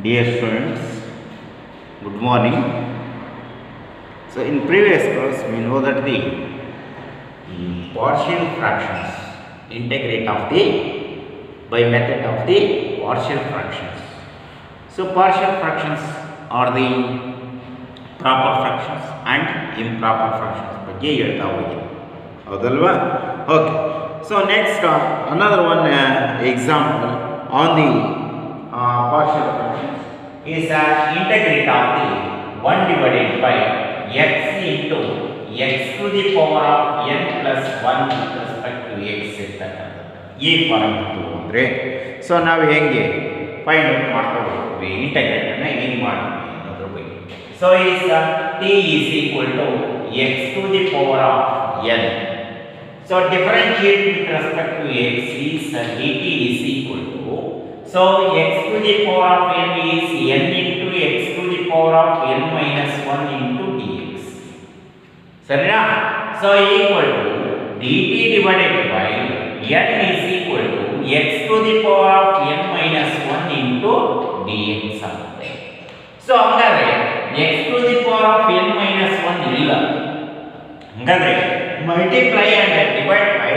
Dear students, good morning. So in previous class we know that the partial fractions integrate of the by method of the partial fractions. So partial fractions are the proper fractions and improper fractions ಬಗ್ಗೆ ಹೇಳ್ತಾ ಹೋಗಿದೆ ಹೌದಲ್ವಾ. Okay, so next another one example on the partial fractions is integrate of the 1 divided by x into x to the power of n plus 1 with respect to x ಇರ್ತಕ್ಕಂಥದ್ದು ಈ form ಇತ್ತು ಅಂದರೆ so ನಾವು ಹೆಂಗೆ find out ಮಾಡ್ತಾ ಹೋಗ್ತೀವಿ ಇಂಟಗ್ರೇಟನ್ನು ಹೆಂಗೆ ಮಾಡ್ತೀವಿ ಅನ್ನೋದ್ರ ಬಗ್ಗೆ. So is t is equal to x to the power of n. So differentiate with respect to x is dt is equal to, so x to the power of n is n into x to the power of n minus 1 into dx. Sarina? So equal to dt divided by n is equal to x to the power of n minus 1 into dx ಆಗುತ್ತೆ. So ಹಂಗಾದ್ರೆ x to the power of n minus 1 ಇಲ್ಲ, ಹಂಗಾದ್ರೆ multiply and divide by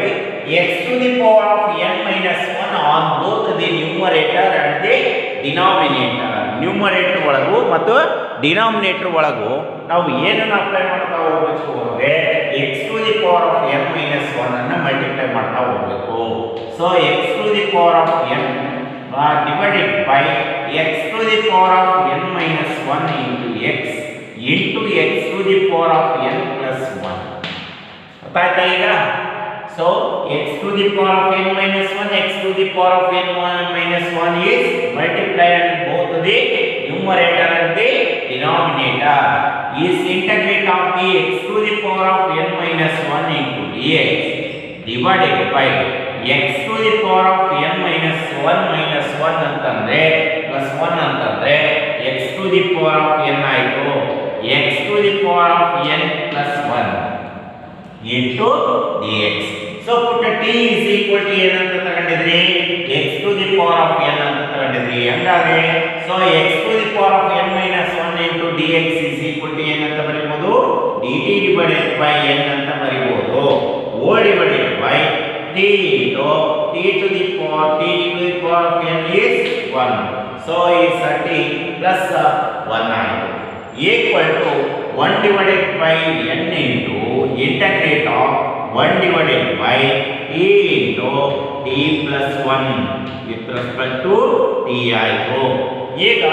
x to the power of n minus 1 on both the numerator and the denominator. Numerator ಒಳಗೂ ಮತ್ತು denominator ಒಳಗೂ ನಾವು ಏನನ್ನು apply ಮಾಡ್ತಾ ಹೋಗಬೇಕು ಅಂದರೆ x to the power of n minus 1 ಅನ್ನು ಮಲ್ಟಿಪ್ಲೈ ಮಾಡ್ತಾ ಹೋಗಬೇಕು. So x to the power of n divided by x to the power of n minus 1 into x to the power of n plus 1. ಗೊತ್ತಾಯ್ತಾ ಈಗ? So x to the power of n minus 1, x to the power of n minus 1 is multiplied both the numerator and the denominator. Is integrate of the x to the power of n minus 1 into dx divided by x to the power of n minus 1 ಅಂತಂದ್ರೆ plus 1 ಅಂತಂದ್ರೆ x to the power of n ಆಯಿತು, x to the power of n plus 1 into dx. So put t is equal to ಏನಂತ ತಗೊಂಡಿದ್ರಿ, x to the power of n ಅಂತ ತಗೊಂಡಿದ್ರಿ. ಹಂಗಾದ್ರೆ so x to the power of n minus 1 into dx is equal to ಏನಂತ ಬರೀಬಹುದು, dt divided by n ಅಂತ ಬರೀಬಹುದು, o divided by t into t to the power of n is 1. So is t plus 1 ಆಯಿತು equal to 1 divided by n into integrate of 1 divided by t into t plus 1 with respect to t ಆಯಿತು. ಈಗ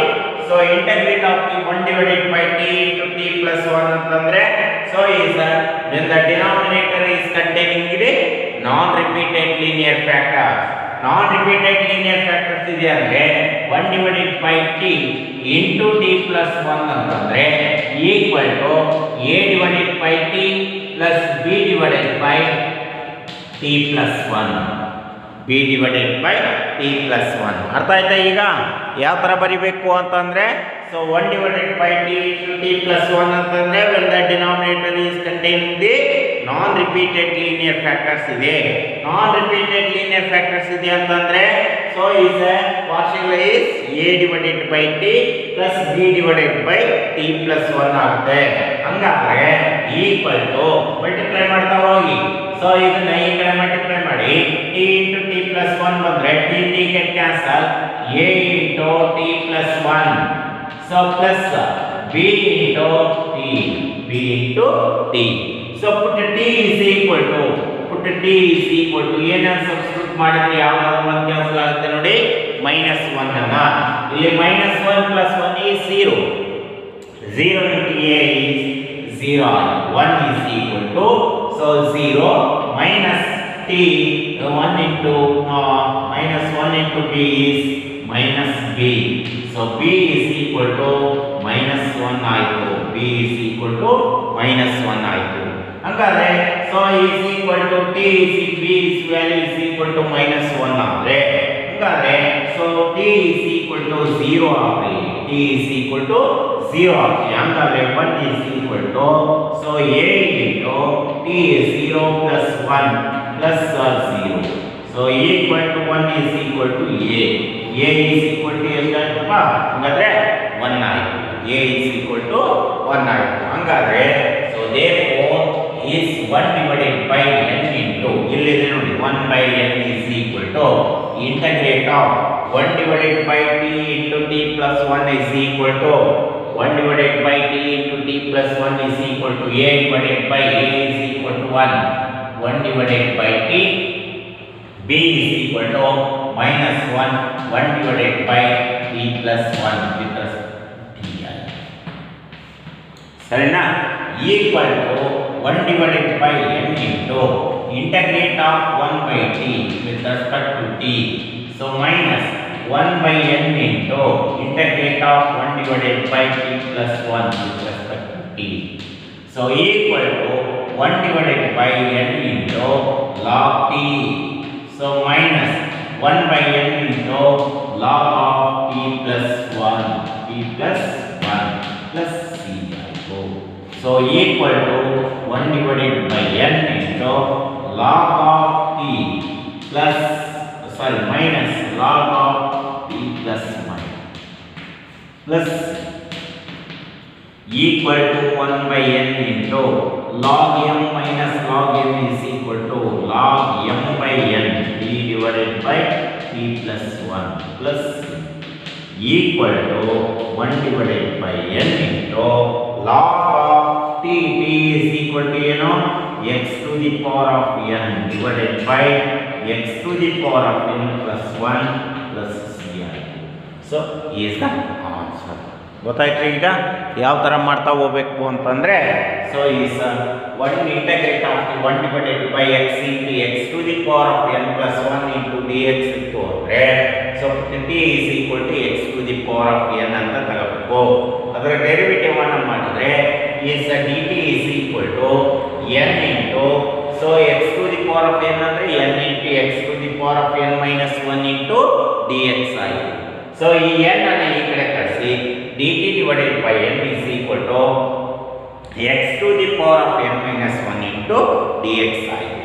so integrate of the 1 divided by t into t plus 1 ಅಂತಂದ್ರೆ so is when the denominator is containing the non-repeated linear factors. Non-repeated linear factors ಇದೆ ಅಂದ್ರೆ 1 divided by t into t plus 1 ಅಂತಂದ್ರೆ equal to a divided by t plus b divided by t plus 1. b divided by t plus 1 ಅರ್ಥ ಆಯ್ತಾ? ಈಗ ಯಾವ ಥರ ಬರಿಬೇಕು ಅಂತಂದರೆ so 1 divided by t into t plus 1 ಅಂತಂದರೆ when the denominator is containing the non-repeated linear factors ಇದೆ. non-repeated linear factors ಇದೆ ಅಂತಂದರೆ so is partial is a divided by t plus b divided by t plus 1 ಆಗುತ್ತೆ. ಹಂಗಾದ್ರೆ equal to multiply ಮಾಡ್ತಾ ಹೋಗಿ so ಇದನ್ನ ಈ ಕಡೆ ಮಲ್ಟಿಪ್ಲೈ ಮಾಡಿ t into t plus 1 ಬಂದ್ರೆ t get cancel, a into t plus 1 so plus b into t. So put t is equal to ಏನನ್ನ ಸಬ್ಸ್ಟಿಟ್ಯೂಟ್ ಮಾಡಿದ್ರೆ ಯಾವ್ದಾದ್ರು ಒಂದು ಕ್ಯಾನ್ಸಲ್ ಆಗುತ್ತೆ ನೋಡಿ, -1 ಅನ್ನ ಇಲ್ಲಿ -1 plus 1 is 0 into a is 0, 1 is equal to so 0 minus t 1 into -1 into b is minus b. So b is equal to -1 ಆಯಿತು, b is equal to -1 ಆಯಿತು. ಹಂಗಾದ್ರೆ so is equal to t is b is value is equal to -1 ಆದ್ರೆ ಹಂಗಾದ್ರೆ so t is equal to 0 ಆಗ್ಲಿ, t is equal to 0 ಆಗ್ಲಿ. ಹಂಗಾದ್ರೆ 1 is equal to so a into t is 0 plus 1 plus 0. So equal to 1 is equal to A is equal to ಎಷ್ಟಾಯ್ತಪ್ಪ ಹಾಗಾದ್ರೆ 1 ಆಯಿತು A is equal to 1 ಆಯಿತು ಹಾಗಾದ್ರೆ so therefore is 1 divided by n into ಇಲ್ಲಿದೆ ನೋಡಿ 1 by n is equal to integrate of 1 divided by t into t plus 1 is equal to 1 divided by t into t plus 1 is equal to a divided by a is equal to 1 divided by t b is equal to minus 1 divided by t plus 1 because ti ಸರಿನಾ equal to 1 divided by n into integrate of 1 by t with respect to t so minus 1 by n into integrate of 1 divided by t plus 1 with respect to t. So equal to 1 divided by n into log t. So minus 1 by n into log of t plus 1 plus c by 4. So equal to 1 divided by n into log of t plus minus log of t plus equal to 1 by n into log m minus log m is equal to log m by n t divided by t plus 1 plus equal to 1 divided by n into log of t is equal to x to the power of n divided by x to the power of n plus 1 plus c. So is the answer. ಗೊತ್ತಾಯ್ತು ಈಗ ಯಾವ ಥರ ಮಾಡ್ತಾ ಹೋಗ್ಬೇಕು ಅಂತಂದರೆ so is 1 integrate of 1 divided by X into X to the power of N plus 1 into D X ಇತ್ತು ಅಂದರೆ so T is equal to X to the power of N ಅಂತ ತಗೋಬೇಕು. ಅದರ ಡೆರಿವೇಟಿವ್ ಅನ್ನು ಮಾಡಿದ್ರೆ is D T is equal to N into so X to the power of N ಅಂದರೆ N into X to the power of N minus 1 into D X ಆಯಿತು. So ಈ N ಅನ್ನು ಈ ಕಡೆ ಕಳಿಸಿ dt divided by n is equal to x to the power of n minus 1 into dx ಆಯಿತು.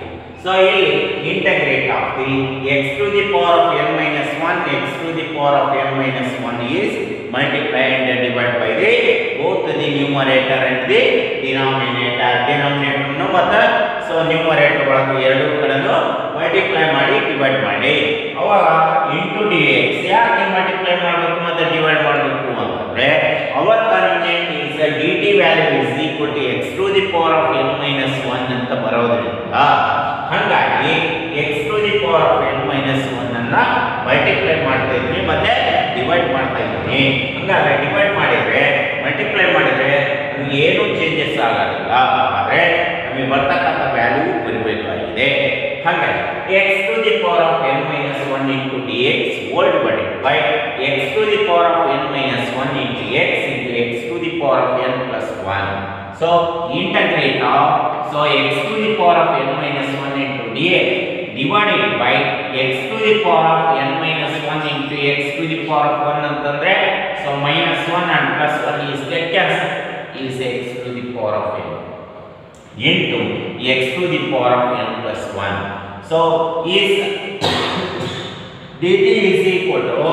So ಇಲ್ಲಿ integrate of the x to the power of n minus 1 x to the power of n minus 1 is multiplied and divided by the both the numerator and the denominator. Denominator ಮತ್ತು so numerator ಒಳಗೆ ಎರಡು ಕಡೆನೂ multiply ಮಾಡಿ divide ಮಾಡಿ ಅವಾಗ into D x ಯಾಕೆ multiply ಮಾಡಬೇಕು ಮತ್ತು ಡಿವೈಡ್ ಮಾಡಬೇಕು ಅಂತಂದರೆ our convenient is D t value is equal to X to the power of N minus 1 ಅಂತ ಬರೋದ್ರಿಂದ ಹಾಗಾಗಿ x to the power of N minus 1 ಅನ್ನು ಮಲ್ಟಿಪ್ಲೈ ಮಾಡ್ತಾ ಇದ್ದೀನಿ ಮತ್ತು ಡಿವೈಡ್ ಮಾಡ್ತಾ ಇದ್ದೀನಿ. ಹಂಗಾದ್ರೆ ಡಿವೈಡ್ ಮಾಡಿದರೆ ಮಲ್ಟಿಪ್ಲೈ ಮಾಡಿದರೆ ನಮಗೆ ಏನೂ ಚೇಂಜಸ್ ಆಗೋದಿಲ್ಲ, ಆದರೆ ನಮಗೆ ಬರ್ತಕ್ಕಂಥ ವ್ಯಾಲ್ಯೂ ಬರಬೇಕಾಗಿದೆ. ಹಾಗಾಗಿ x to the power of N minus 1 into D x whole divided by x to the power of N minus 1 into X to the power of N plus 1. So integrate of so X to the power of N minus 1 into D x divided by x to the power of N minus 1 into X to the power of 1 ಅಂತಂದರೆ so minus 1 and plus 1 is get cancel is x to the power of n into x to the power of n plus 1. So is dt is equal to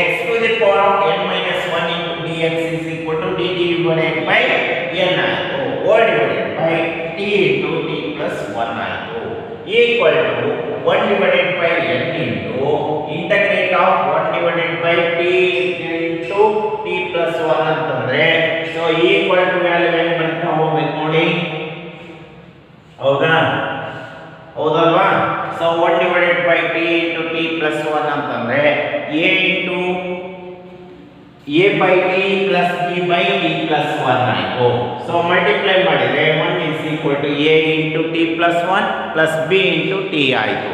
x to the power of n minus 1 into dx is equal to dt divided by n ಆಯಿತು whole divided by t into t plus 1 ಆಯಿತು equal to 1 divided by n into integrate of 1 divided by t into t plus 1 ಅಂತಂದ್ರೆ so equal to value ಏನು ಬರ್ತಾ ಹೋಗ್ಬೇಕು ನೋಡಿ, ಹೌದಲ್ವಾ? So 1 divided by t into t plus 1 ಅಂತಂದ್ರೆ a into a by t plus b by t plus 1 ಆಯಿತು. So multiply ಮಾಡಿದರೆ 1 is equal to a into t plus 1 plus b into t ಆಯಿತು,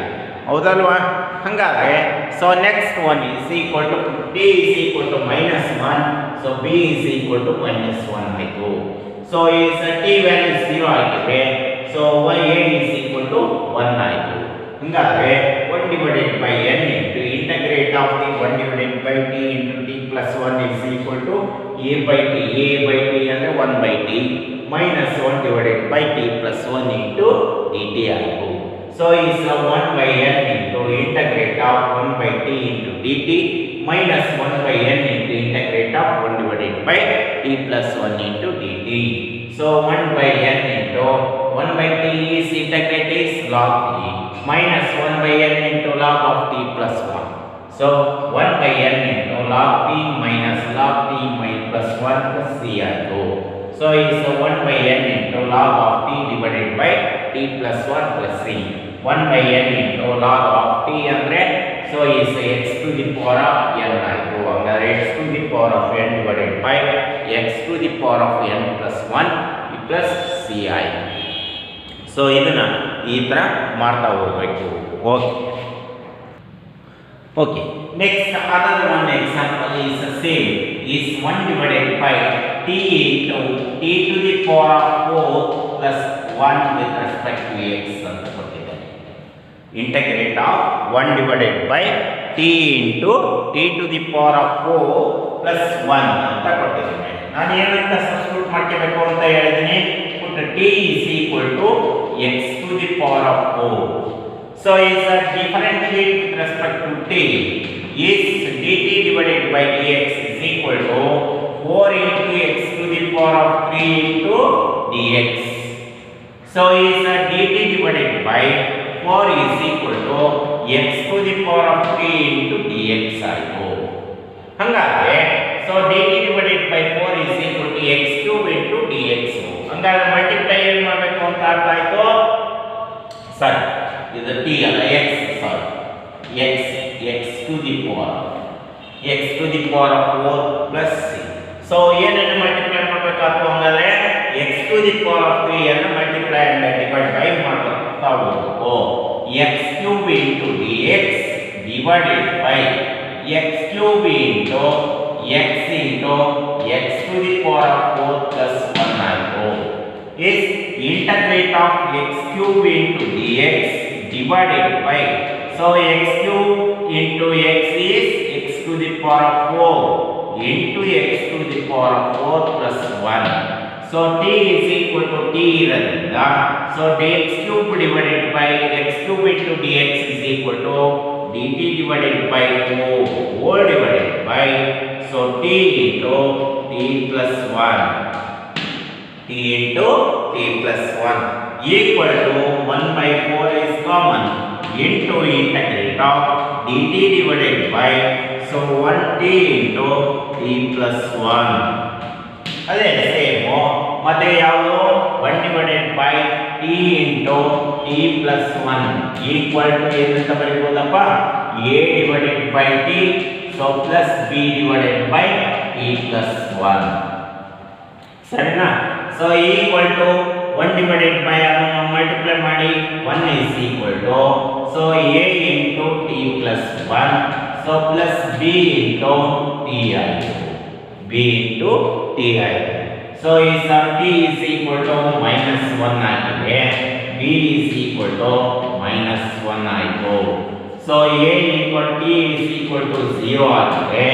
ಹೌದಲ್ವಾ? ಹಾಗಾದರೆ so next 1 is equal to t is equal to minus 1, so b is equal to minus 1 ಆಯಿತು. So ಈ t value 0 ಆಗಿದೆ, so a is equal to 1 ಆಯಿತು. ಹಾಗಾದರೆ 1 divided by n into integrate of the 1 divided by t into t plus 1 is equal to a by t ಅಂದರೆ 1 by t minus 1 divided by t plus 1 into dt ಆಯಿತು. So is 1 by n into integrate of 1 by t into dt minus 1 by n into integrate of 1 divided by t plus 1 into dt. So 1 by n into 1 by t is integrate is log t minus 1 by n into log of t plus 1. So 1 by n into log t minus log t plus 1 plus c ಆಯಿತು. So is 1 by n into log of t divided by t plus 1 plus c. 1 by n into log of t ಅಂದರೆ so is x to the power of n ಆಯಿತು. ಅಂದರೆ x to the power of n divided by x to the power of n plus 1 plus c ಆಯಿತು. So ಇದನ್ನು ಈ ಥರ ಮಾಡ್ತಾ ಹೋಗಬೇಕು. Okay next another one example is the same is 1 divided by t into t to the power of 4 plus 1 with respect to x ಅಂತ ಕೊಟ್ಟಿದ್ದಾರೆ. Integrate of 1 divided by t into t to the power of 4 plus 1 ಅಂತ ಕೊಟ್ಟಿದ್ದಾರೆ. ನಾನು ಏನಂತ substitute ಮಾಡ್ಕೋಬೇಕು ಅಂತ ಹೇಳಿದ್ದೀನಿ. t is equal to x to the power of 4. So is a differentiate with respect to t is dt divided by dx is equal to 4 into x to the power of 3 into dx. So is a dt divided by 4 is equal to x to the power of 3 into dx ಆಯಿತು. ಹಾಗಾದ್ರೆ so dt divided by 4 is equal to x cube into dx. ಹಂಗಾದ್ರೆ multiply ಏನು ಮಾಡಬೇಕು ಅಂತ ಅರ್ಥ ಆಯ್ತು. ಸರಿ ಇದು t ಅಲ್ಲ x sorry x to the power of 4 plus c. So ಏನನ್ನು ಮಲ್ಟಿಪ್ಲೈ ಮಾಡಬೇಕಾಯ್ತು ಹಂಗಾದ್ರೆ x to the power of 3 ಅನ್ನು ಮಲ್ಟಿಪ್ಲೈ ಅಂಡ್ ಡಿವೈಡ್ ಬೈ ಮಾಡ್ತಾ ಹೋಗಬೇಕು. x cube into dx divided by x cube into x to the power of 4 plus 1 ಆಯಿತು. is integrate of x cube into dx divided by so x cube into x is x to the power of 4 into x to the power of 4 plus 1. So t is equal to t ಇರೋದ್ರಿಂದ so dx cube divided by x cube into dx is equal to dt divided by 4 whole divided by so t into t plus 1 t into t plus 1 equal to 1 by 4 is common into integrate of dt divided by so 1 t into t plus 1. ಅದೇ same ಮತ್ತೆ ಯಾವುದು 1 divided by t into t plus 1 equal to ಏನಂತ ಬರೀಬಹುದಪ್ಪ a divided by t so plus b divided by t plus 1. ಸರಿನಾ. So equal to 1 divided by ಅದನ್ನು multiply ಮಾಡಿ 1 is equal to so a into t plus 1 so plus b into t ಆಯಿತು. b into t ಆಯಿತು. So ಈ t is equal to minus 1 ಆಗಿದೆ. b is equal to minus 1 ಆಯಿತು. So a equal t is equal to 0 ಆಗಿದೆ.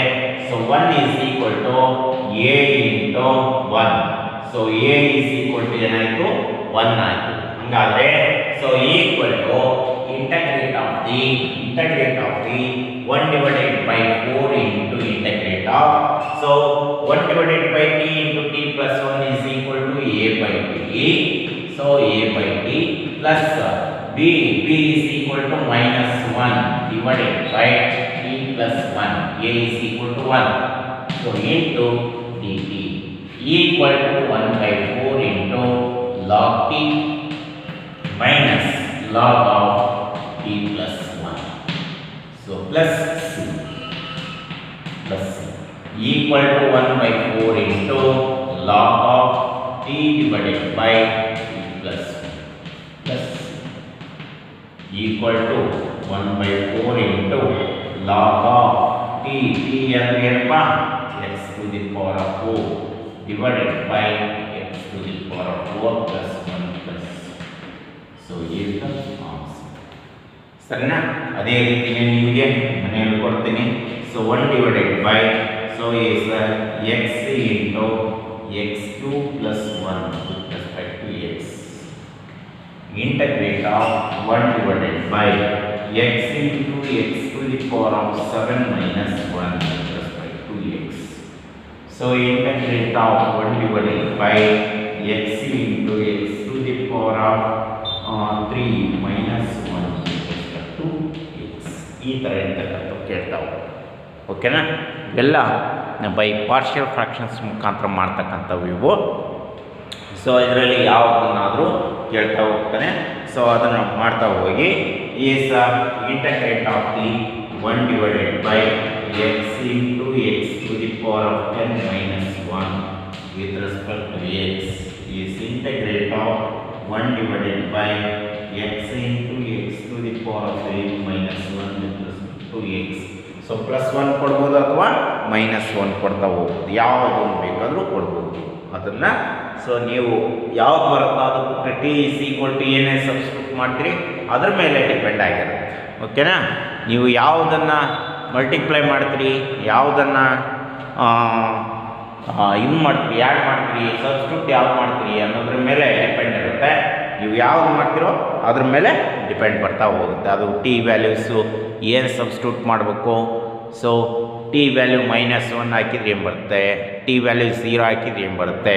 So 1 is equal to a into 1. So a is equal to ಏನಾಯಿತು 1 ಆಯಿತು. ಹಾಗಾದರೆ so equal to integrate of the 1 divided by 4 into integrate of so 1 divided by t into t plus 1 is equal to a by t. So a by t plus b is equal to minus 1 divided by t plus 1 a is equal to 1 so into dt equal to 1 by 4 into log t minus log of t plus 1 so plus c equal to 1 by 4 into log of t divided by t plus c equal to 1 by 4 into log of t ಅಂದ್ರೆ ಏನಪ್ಪ x to the power of 4 divided by x to the power of 4 plus 1 plus so is the answer. ಸರಿನಾ. ಅದೇ ರೀತಿ ನಿಮಗೆ ಮನೆಯಲ್ಲಿ ಕೊಡ್ತೀನಿ. So 1 divided by so is x into x2 plus 1 with respect to x integrate of 1 divided by x into x to the power of 7 minus 1 with respect to x. So integrate of 1 divided by x into x to the power of 3 minus 1 with respect to x. ಈ ಥರ ಇರ್ತಕ್ಕಂಥವು ಕೇಳ್ತಾವೆ. ಓಕೆನಾ? ಇವೆಲ್ಲ by partial fractions ಮುಖಾಂತರ ಮಾಡ್ತಕ್ಕಂಥವು ಇವು. So ಇದರಲ್ಲಿ ಯಾವುದನ್ನಾದರೂ ಕೇಳ್ತಾ ಹೋಗ್ತಾನೆ. ಸೊ ಅದನ್ನು ಮಾಡ್ತಾ ಹೋಗಿ is integrate of the 1 divided by X into X to the power of 10 minus 1 with respect to x is integrate of 1 divided by X into X to the power of 8 minus 1 with respect to x. So +1 ಕೊಡ್ಬೋದು ಅಥವಾ -1 ಕೊಡ್ತಾ ಹೋಗ್ಬೋದು, ಯಾವುದನ್ನು ಬೇಕಾದರೂ ಕೊಡ್ಬೋದು ಅದನ್ನು. So ನೀವು ಯಾವ್ದು ಬರುತ್ತೋ ಅದು ಟಿ ಇಸ್ ಈಕ್ವಲ್ ಟು ಏನೇ ಸಬ್ಸ್ಟಿಟ್ಯೂಟ್ ಮಾಡ್ತೀರಿ ಅದ್ರ ಮೇಲೆ ಡಿಪೆಂಡ್ ಆಗಿರುತ್ತೆ. ಓಕೆನಾ? ನೀವು ಯಾವುದನ್ನು ಮಲ್ಟಿಪ್ಲೈ ಮಾಡ್ತೀರಿ, ಯಾವುದನ್ನು ಇದು ಮಾಡ್ತೀರಿ, ಆ್ಯಡ್ ಮಾಡ್ತೀರಿ, ಸಬ್ಸ್ಟಿಟ್ಯೂಟ್ ಯಾವ್ದು ಮಾಡ್ತೀರಿ ಅನ್ನೋದ್ರ ಮೇಲೆ ಡಿಪೆಂಡ್ ಇರುತ್ತೆ. ನೀವು ಯಾವ್ದು ಮಾಡ್ತೀರೋ ಅದ್ರ ಮೇಲೆ ಡಿಪೆಂಡ್ ಬರ್ತಾ ಹೋಗುತ್ತೆ. ಅದು ಟಿ ವ್ಯಾಲ್ಯೂಸು ಏನು ಸಬ್ಸ್ಟಿಟ್ಯೂಟ್ ಮಾಡಬೇಕು. ಸೊ ಟಿ ವ್ಯಾಲ್ಯೂ -1 ಹಾಕಿದ್ರೆ ಏನು ಬರುತ್ತೆ, ಟಿ ವ್ಯಾಲ್ಯೂ 0 ಹಾಕಿದ್ರೆ ಏನು ಬರುತ್ತೆ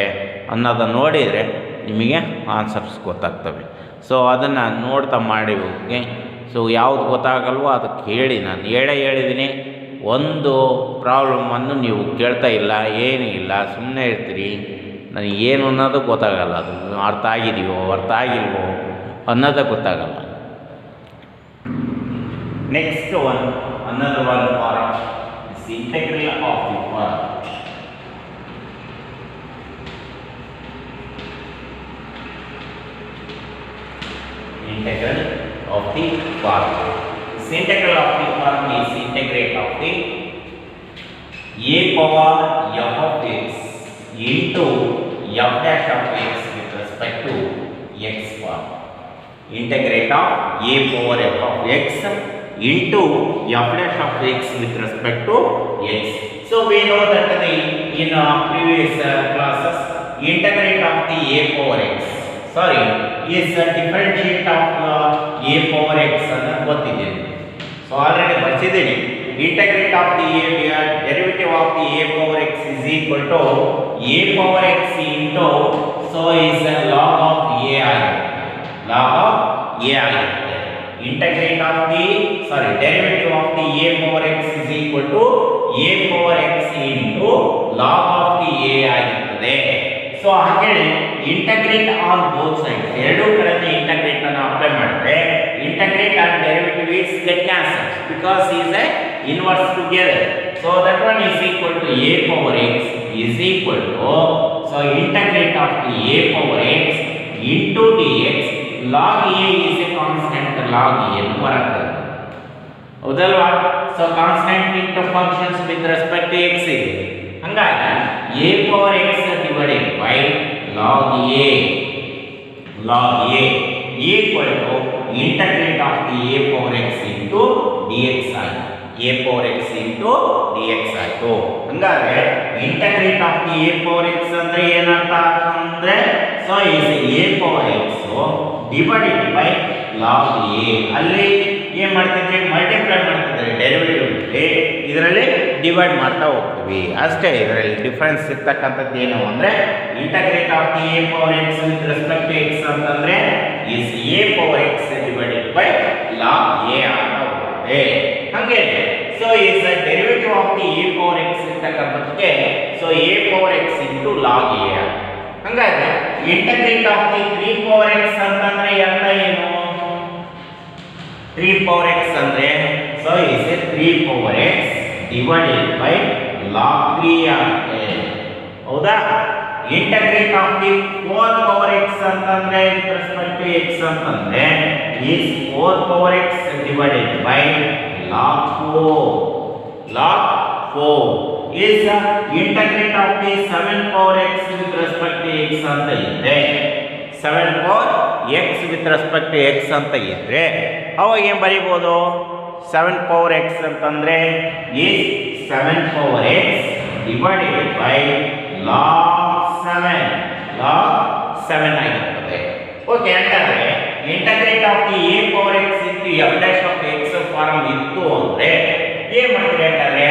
ಅನ್ನೋದನ್ನು ನೋಡಿದರೆ ನಿಮಗೆ ಆನ್ಸರ್ಸ್ ಗೊತ್ತಾಗ್ತವೆ. ಸೊ ಅದನ್ನು ನೋಡ್ತಾ ಮಾಡಿ ಹೋಗಿ. ಸೊ ಯಾವುದು ಗೊತ್ತಾಗಲ್ವೋ ಅದಕ್ಕೆ ಹೇಳಿ, ನಾನು ಹೇಳಿದ್ದೀನಿ. ಒಂದು ಪ್ರಾಬ್ಲಮನ್ನು ನೀವು ಕೇಳ್ತಾ ಇಲ್ಲ, ಏನೂ ಇಲ್ಲ, ಸುಮ್ಮನೆ ಇರ್ತೀರಿ. ನನಗೆ ಏನು ಅನ್ನೋದು ಗೊತ್ತಾಗಲ್ಲ, ಅದು ಅರ್ಥ ಆಗಿದೆಯೋ ಅರ್ಥ ಆಗಿಲ್ವೋ ಅನ್ನೋದೇ ಗೊತ್ತಾಗಲ್ಲ. Next one, another one form is integral of the form. Integral of the form. This integral of the form is integrate of the a power f of x into f dash of x with respect to x form. Integrate of a power f of x into f dash of x with respect to x. So we know that in previous classes integrate of the a power x is a differentiate of a power x ಅಂತ ಗೊತ್ತಿದೆ. So already ಬರ್ಸಿದ್ದೀನಿ. integrate of the derivative of the a power x is equal to a power x into so is log of a ಆಗುತ್ತೆ. log of a ಆಗುತ್ತೆ. integrate of the derivative of the a power x is equal to a power x into log of the a ಆಗಿರುತ್ತದೆ. So ಹಾಗೆ integrate on both sides, ಎರಡೂ ಕಡೆಯಿಂದ integrate ಅನ್ನು apply ಮಾಡಿದ್ರೆ integrate and derivative is get cancel because is a inverse together. So that one is equal to a power x is equal to so integrate of the a power x into dx log a is a constant log a ಬರುತ್ತೆ. ಹೌದಲ್ವಾ? So constant into functions with respect to x ಇದೆ. ಹಾಗಾಗಿ a power x divided by log a equal to integrate of the a power x into dx ಆಯಿತು. a power x into dx ಆಯಿತು. ಹಾಗಾದ್ರೆ integrate of the a power x ಅಂದ್ರೆ ಏನರ್ಥ ಅಂದ್ರೆ so is a power x divided by log a. ಅಲ್ಲಿ ಏನು ಮಾಡ್ತಿದ್ರೆ multiply ಮಾಡ್ತಿದ್ದಾರೆ ಡೆರಿವೇಟಿವ್, ಇದರಲ್ಲಿ ಡಿವೈಡ್ ಮಾಡ್ತಾ ಹೋಗ್ತೀವಿ ಅಷ್ಟೇ. ಇದರಲ್ಲಿ ಡಿಫರೆನ್ಸ್ ಇರ್ತಕ್ಕಂಥದ್ದು ಏನು ಅಂದರೆ integrate of the a power x with respect to x ಅಂತಂದರೆ is a power x divided by log a ಅಂತ ಹೋಗುತ್ತೆ. ಹಾಗೆ so is derivative of the a power x ಇರ್ತಕ್ಕಂಥದ್ದಕ್ಕೆ so a power x into log a. ಹಾಗಾದ್ರೆ integrate of the 3 power x ಅಂತಂದ್ರೆ ಅರ್ಥ ಏನು? 3 power x ಅಂದ್ರೆ so is 3 power x divided by log 3 ಆಗುತ್ತೆ. ಹೌದಾ? Integrate of the 4 power x ಅಂತಂದ್ರೆ with respect to x ಅಂತಂದ್ರೆ is 4 power x divided by log 4 is integrate of the 7 power x with respect to x ಅಂತ ಇದ್ರೆ 7 power x with respect to x ಅಂತ ಇದ್ರೆ ಅವಾಗ ಏನು ಬರೀಬೋದು? 7 power x ಅಂತಂದ್ರೆ is 7 power x divided by log 7 ಆಗಿರ್ತದೆ. Okay, ಹಾಗಾದ್ರೆ integrate of the a power x into f dash of x form ಇತ್ತು ಅಂದ್ರೆ ಏನು ಮಾಡ್ತೀರಿ ಅಂತಂದ್ರೆ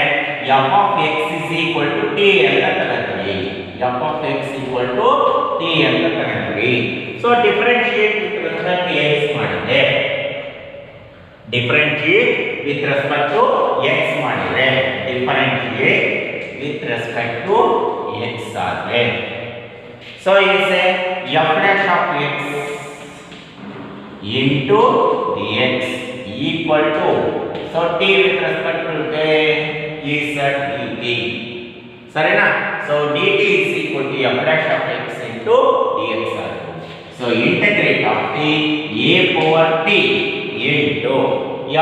f ಆಫ್ x is equal to t ಅಂತ ತಗೊಳ್ತೀವಿ. f of x equal to t ಅಂತ ತಗೊಳ್ತೀವಿ. So differentiate with respect to x ಮಾಡಿದ್ರೆ differentiate with respect to x ಮಾಡಿದ್ರೆ differentiate with respect to x ಆದ್ರೆ so is a f dash of x into dx equal to so t with respect to is dt ಸರಿನಾ. so dt is equal to f dash of x into dx ಆಗುತ್ತೆ. so integrate of the a power t into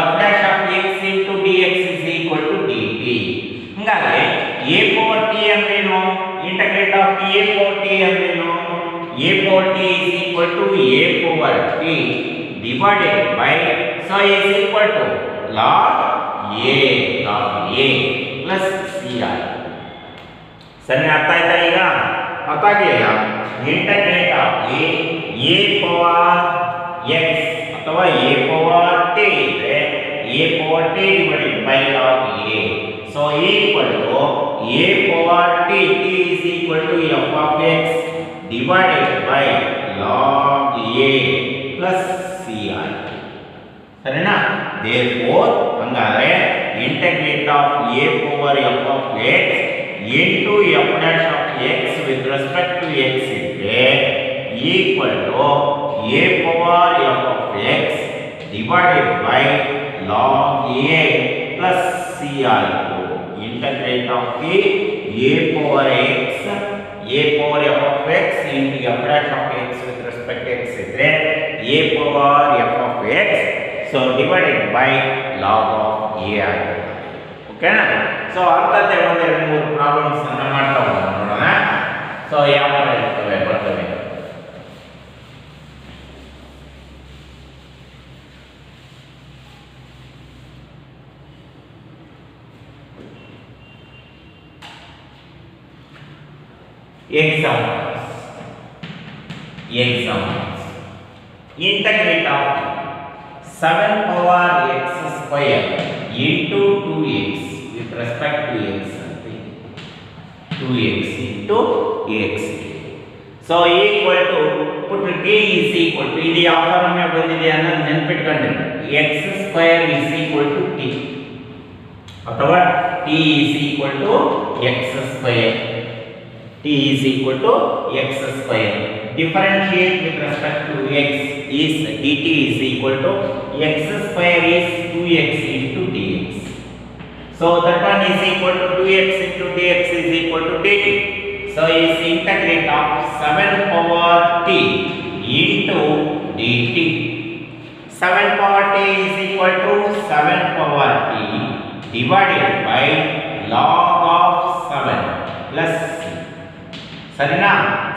f dash of x into dx is equal to dt. ಹಂಗಾದ್ರೆ a power t ಅಂದ್ರೇನು, integrate of a power t ಅಂದ್ರೇನು, a power t is equal to a power t divided by so is equal to log a plus ci. ಸರಿ ಅರ್ಥ ಆಯ್ತಾ? ಈಗ ಅರ್ಥ ಆಗಿದೆಯಾ? Integrate of a power x ಅಥವಾ a power t ಇದ್ರೆ a power t divided by log a so equal to a power t is equal to f of x divided by log a plus ci. ಸರಿನಾ? therefore ಹಂಗಾದ್ರೆ integrate of a power f of x into f dash of x with respect to x ಇದ್ರೆ equal to a power f of x divided by log a plus ci. integrate of the a power x a power f of x into f dash of x with respect to x ಇದ್ರೆ a power f of x so divided by log of a ಆಗುತ್ತೆ. ಓಕೆನಾ? So ಅರ್ಥತೆ ಒಂದೆರಡು ಮೂರು problems ಅನ್ನು ಮಾಡ್ತಾ ಹೋಗೋಣ, ನೋಡೋಣ. So ಯಾವ ತರ ಇರ್ತವೆ ಬರ್ತವೆ. examples integrate of 7 power x square into 2x with respect to x 2x into x so equal to put t is equal to ಇದು ಯಾವ ಫಾರ್ಮ್ ನಲ್ಲಿ ಬಂದಿದೆ ಅನ್ನೋದು ನೆನಪಿಟ್ಕೊಂಡಿರಿ. x square is equal to t ಅಥವಾ t is equal to x square t is equal to x square. differentiate with respect to x is dt is equal to x square is 2x into dx. so that one is equal to 2x into dx is equal to dt. so is integrate of 7 power t into dt. 7 power t is equal to 7 power t divided by log of 7 plus ಸರಿನಾ.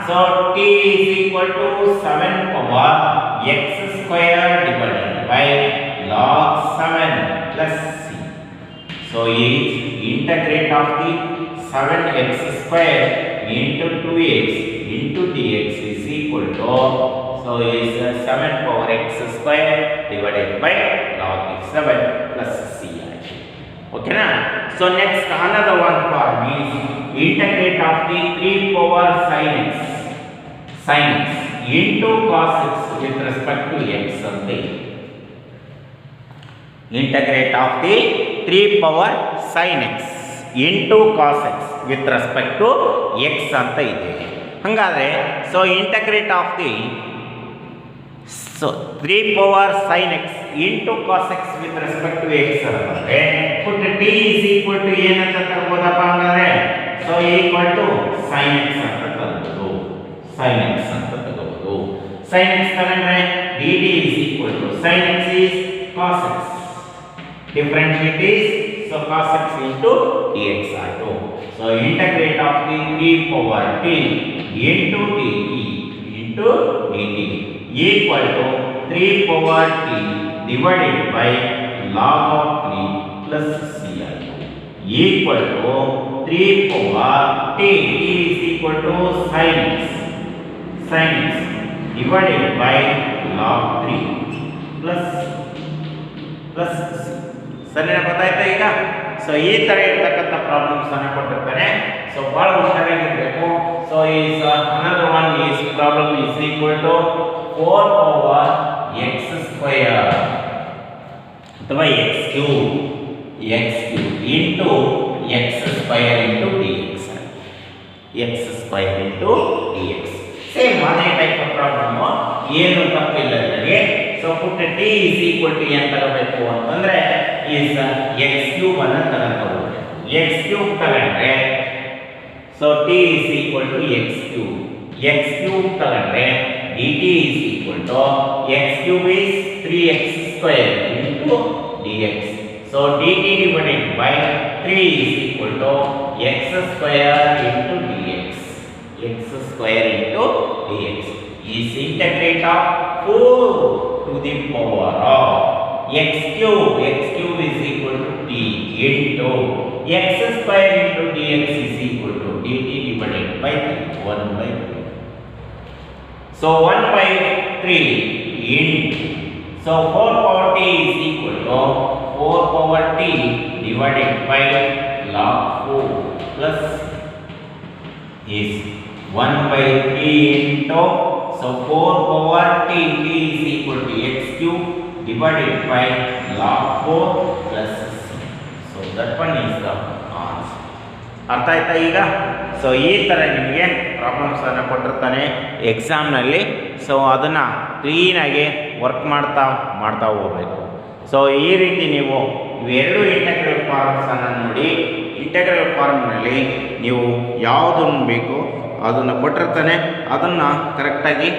so t is equal to 7 power x square divided by log 7 plus c. so is integrate of the 7x square into 2x into dx is equal to so is 7 power x square divided by log 7 plus c. okay na? so next another one form is integrate of the 3 power sin x into cos x with respect to x something. integrate of the 3 power sin x into cos x with respect to x ಅಂತ ಇದೆ. ಹಾಗಾದ್ರೆ so integrate of the so 3 power sin x into cos x with respect to x ಅಂದ್ರೆ put t is equal to ಏನಂತ ತಗೋಬೋದಪ್ಪ ಅಂದ್ರೆ so equal to sin x ಅಂತ ತಗೋಬಹುದು. sin x ಅಂತ ತಗೋಬಹುದು. sin x ತಗೊಂಡ್ರೆ dt is equal to sin x is cos x. differentiate is so cos x into dx ಆಯ್ತು. so integrate of the 3 power t into dt into dt equal to 3 power t divided by log of 3 plus c equal to 3 power t is equal to sin x divided by log 3 plus C. ಸರಿನಾ? ಗೊತ್ತಾಯ್ತಾ ಈಗ? So ಈ ತರ ಇರ್ತಕ್ಕಂಥ problems ಅನ್ನ ಕೊಟ್ಟಿರ್ತಾನೆ. So ಬಹಳ ಹುಷಾರಾಗಿರ್ಬೇಕು. So is another one is problem is equal to 4 power x square ಅಥವಾ x cube into x square into dx. x square into dx same ಅದೇ ಟೈಪ್ ಆಫ್ ಪ್ರಾಬ್ಲಮ್, ಏನು ತಪ್ಪಿಲ್ಲ ಇದರಲ್ಲಿ. So put t is equal to ಏನು ತಗೋಬೇಕು ಅಂತಂದ್ರೆ is x cube ಅನ್ನು ತಗೊಂಡ್ಕೊಳ್ಬೇಕು. x ಕ್ಯೂಬ್ ತಗೊಂಡ್ರೆ so t is equal to x cube ತಗೊಂಡ್ರೆ dt is equal to x cube is 3x square into dx. So dt divided by 3 is equal to x square into dx. x square into dx is integrate of 4 to the power of x cube is equal to t into x square into dx is equal to dt divided by 3, 1 by 3. So 1 by 3 into, so 4 power t is equal to 4 power t divided by log 4 plus is 1 by 3 into, so 4 power t is equal to x cube divided by log 4 plus c. So that one is the answer. ಅರ್ಥ ಆಯ್ತಾ ಈಗ? So ಈ ಥರ ನಿಮಗೆ problems ಅನ್ನು ಕೊಟ್ಟಿರ್ತಾನೆ ಎಕ್ಸಾಮ್ನಲ್ಲಿ. So ಅದನ್ನು ಕ್ಲೀನಾಗಿ ವರ್ಕ್ ಮಾಡ್ತಾ ಹೋಗಬೇಕು. ಸೊ ಈ ರೀತಿ ನೀವು ಇವೆರಡು ಇಂಟೆಗ್ರಲ್ ಫಾರ್ಮ್ಸನ್ನು ನೋಡಿ, ಇಂಟೆಗ್ರಲ್ ಫಾರ್ಮ್ನಲ್ಲಿ ನೀವು ಯಾವುದನ್ನು ಬೇಕು ಅದನ್ನು ಕೊಟ್ಟಿರ್ತಾನೆ, ಅದನ್ನು ಕರೆಕ್ಟಾಗಿ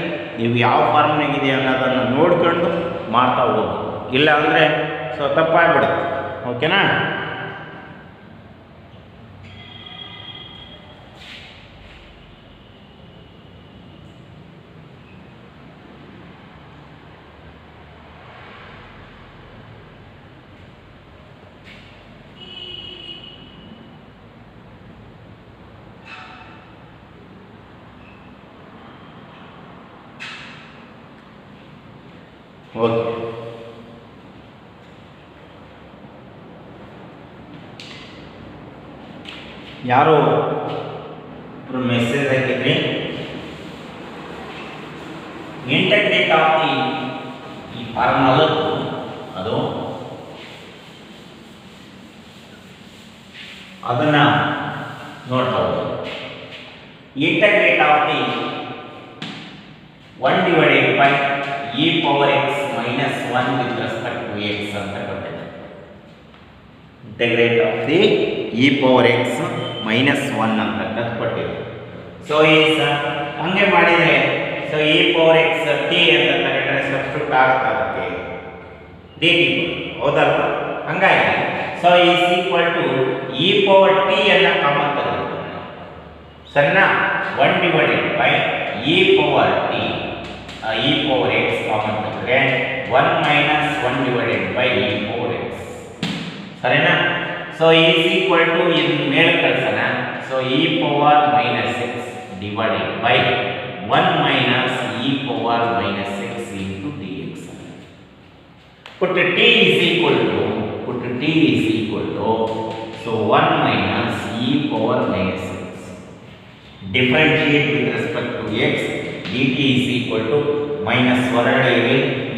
ನೀವು ಯಾವ ಫಾರ್ಮ್ನಾಗಿದೆ ಅನ್ನೋದನ್ನು ನೋಡ್ಕೊಂಡು ಮಾಡ್ತಾ ಹೋಗ್ಬೇಕು. ಇಲ್ಲ ಅಂದರೆ ಸೊ ತಪ್ಪಾಗ್ಬಿಡುತ್ತೆ. ಓಕೆನಾ? ಓಕೆ, ಯಾರೋ ಮೆಸೇಜ್ ಹಾಕಿದ್ರಿ, ಇಂಟೆಗ್ರೇಟ್ ಆಫ್ ದಿ ಈ ಫಾರ್ಮ್ ಅದು ಅದನ್ನ ನೋಡ್ತಾ ಹೋಗೋದು. Integrate of the 1 divided by e power x minus 1 with respect to x ಅಂತ ಕೊಟ್ಟಿದೆ. Integrate of the e power x minus 1 ಅಂತ ಕೊಟ್ಟಿದೆ. ಸೊ ಈಸ್ ಹಂಗೆ ಮಾಡಿದರೆ so e power x t ಅಂತ ತಗೊಂಡ್ರೆ ಸಬ್ಸ್ಟಿಟ್ಯೂಟ್ ಆಗುತ್ತೆ ಅದಕ್ಕೆ dt, ಹೌದಲ್ಲ? ಹಂಗಾಗಿ so is equal to e power t ಅನ್ನ ಕಾಮನ್ ತಗೊಳ್ತೀವಿ. ಸರಿನಾ? 1 divided by e power t e power x common ತಗೊಂಡ್ರೆ 1 minus 1 divided by e power x. ಸರಿನಾ? ಸೊ ಈಸ್ ಈಕ್ವಲ್ ಟು ಇದು ಮೇಲೆ ಕಳ್ಸೋಣ. So e power minus x divided by 1 minus e power minus x into dx. Put t is equal to so 1 minus e power minus x. Differentiate with respect to x. dt is equal to minus ಹೊರಗಡೆ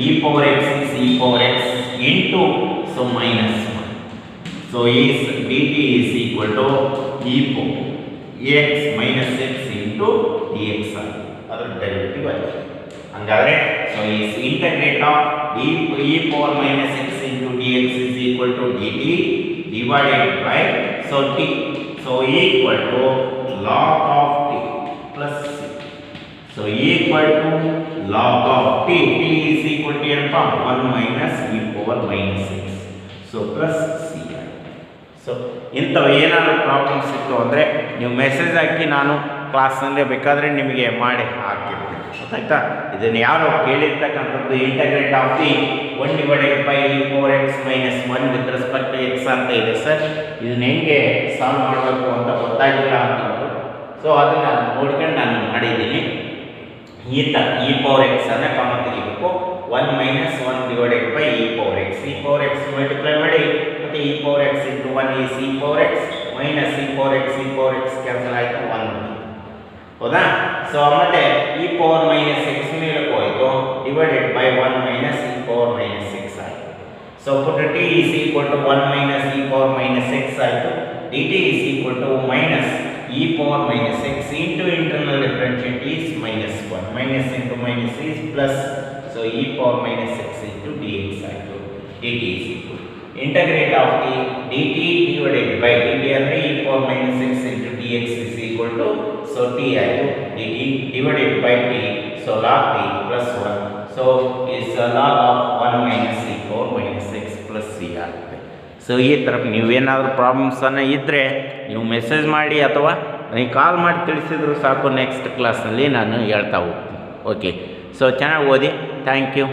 e power x is e power x into so minus 1. So is dt is equal to e power x minus x into dx. ಅದರ derivative ಆಗಿದೆ. ಹಂಗಾದ್ರೆ so is integrate of e power minus x into dx is equal to dt divided by so t. So equal to log of t plus c. So equal to log of t is equal to 1 minus e power minus x. So plus c. So ಇಂಥವು ಏನಾದರೂ problems ಇತ್ತು ಅಂದರೆ ನೀವು message ಹಾಕಿ ನಾನು ಕ್ಲಾಸ್ನಲ್ಲಿ ಬೇಕಾದರೆ ನಿಮಗೆ ಮಾಡಿ ಹಾಕಿರ್ತೀನಿ. ಗೊತ್ತಾಯ್ತಾ? ಇದನ್ನು ಯಾರು ಕೇಳಿರ್ತಕ್ಕಂಥದ್ದು integrate of the 1 divided by e power x minus 1 with respect to x ಅಂತ ಇದೆ ಸರ್. ಇದನ್ನ ಹೆಂಗೆ ಸಾಲ್ವ್ ಮಾಡಬೇಕು ಅಂತ ಗೊತ್ತಾಗಿಲ್ಲ ಅಂತಂದರು. ಸೊ ಅದನ್ನು ನೋಡ್ಕೊಂಡು ನಾನು ಮಾಡಿದ್ದೀನಿ. ಈ power x ಅನ್ನು ಕಾಮನ್ ತೆಗಿಬೇಕು. 1 minus 1 divided by e power x. e power x multiply ಮಾಡಿ ಮತ್ತೆ e power x into 1 is e power x minus e power x cancel ಆಯ್ತು 1 ಹೌದಾ. ಸೊ ಮತ್ತೆ e power minus x ಮೇಲೆ ಹೋಯಿತು divided by 1 minus e power minus 6 ಆಯಿತು. So put t is equal to 1 minus e power minus 6 ಆಯಿತು. dt is equal to minus e power minus x into internal differentiate is minus 1 minus into minus is plus. So e power minus x into dx ಆಯಿತು. dt is equal integrate of the dt divided by dt ಅಂದರೆ e power minus x into dx is equal to so t ಆಯಿತು dt divided by t so log t plus 1 so is log of 1 minus e power minus x plus c ಆಗುತ್ತೆ. So ಈ ಥರ ನೀವೇನಾದರೂ ಪ್ರಾಬ್ಲಮ್ಸನ್ನು ಇದ್ದರೆ ನೀವು message ಮಾಡಿ ಅಥವಾ ನೀವು ಕಾಲ್ ಮಾಡಿ ತಿಳಿಸಿದ್ರು ಸಾಕು, ನೆಕ್ಸ್ಟ್ ಕ್ಲಾಸ್ನಲ್ಲಿ ನಾನು ಹೇಳ್ತಾ ಹೋಗ್ತೀನಿ. ಓಕೆ, ಸೊ ಚೆನ್ನಾಗಿ ಓದಿ. Thank you.